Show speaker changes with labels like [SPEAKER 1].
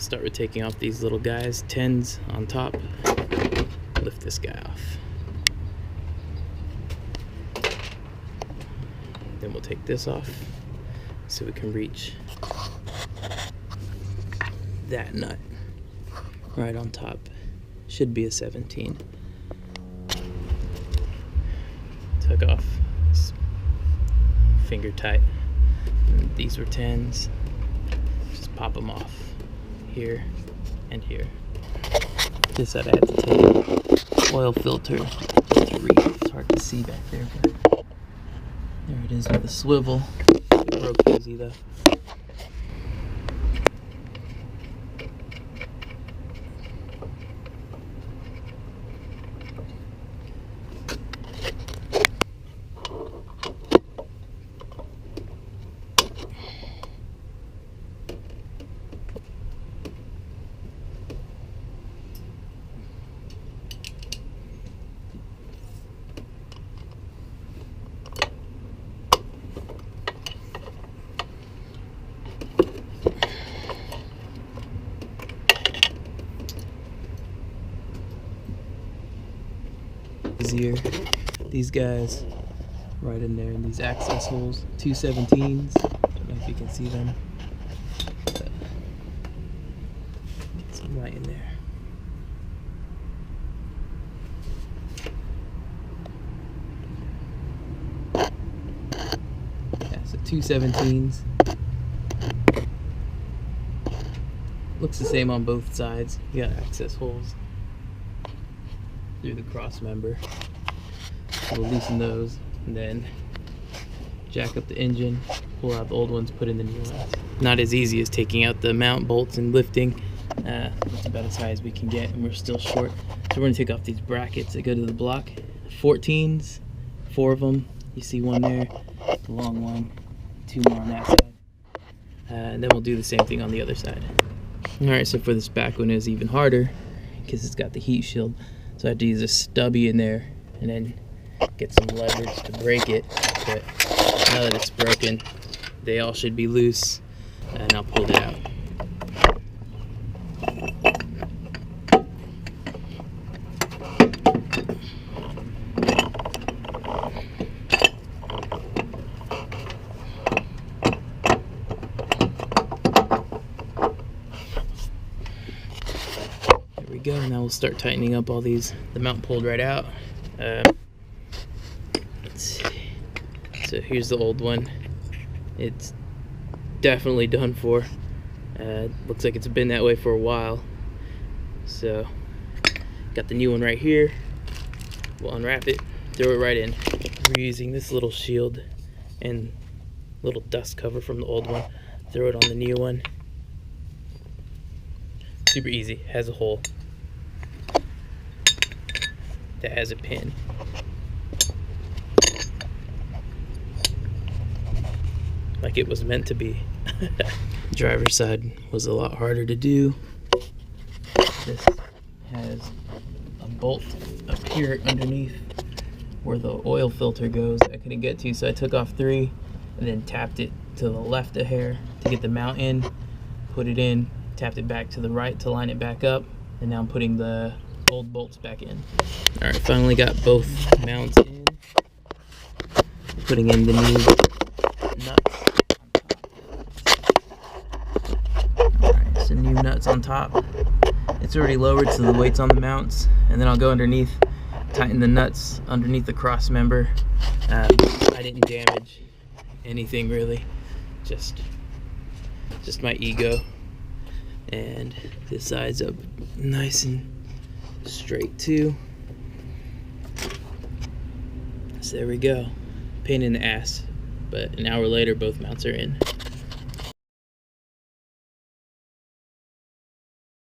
[SPEAKER 1] Start with taking off these little guys, 10s on top. Lift this guy off. Then we'll take this off so we can reach that nut right on top. Should be a 17. Took off finger tight. And these were 10s. Just pop them off here and here. This I'd have to take oil filter to read. It's hard to see back there, but there it is with a swivel. It broke easy though. Easier. These guys right in there in these access holes, 2 17s. Don't know if you can see them, but get some right in there. Yeah, so 2 17s. Looks the same on both sides. You got access holes through the cross member. So we'll loosen those and then jack up the engine, pull out the old ones, put in the new ones. Not as easy as taking out the mount bolts and lifting. That's about as high as we can get, and we're still short. So we're gonna take off these brackets that go to the block. 14s, 4 of them. You see one there, the long one, 2 more on that side. And then we'll do the same thing on the other side. All right, so for this back one is even harder because it's got the heat shield. So I had to use a stubby in there and then get some leverage to break it. But now that it's broken, they all should be loose, and I'll pull it out. Go. Now we'll start tightening up all these. The mount pulled right out. Let's see. So here's the old one. It's definitely done for. Looks like it's been that way for a while. So got the new one right here. We'll unwrap it, throw it right in. We're using this little shield and little dust cover from the old one. Throw it on the new one. Super easy. Has a hole that has a pin. Like it was meant to be. Driver's side was a lot harder to do. This has a bolt up here underneath where the oil filter goes I couldn't get to, so I took off 3 and then tapped it to the left a hair to get the mount in, put it in, tapped it back to the right to line it back up, and now I'm putting the old bolts back in. All right, finally got both mounts in. Putting in the new nuts on top. All right, so new nuts on top. It's already lowered, so the weight's on the mounts, and then I'll go underneath, tighten the nuts underneath the cross member. I didn't damage anything really, just my ego. And this side's up nice and straight too. So there we go. Pain in the ass, but an hour later both mounts are in.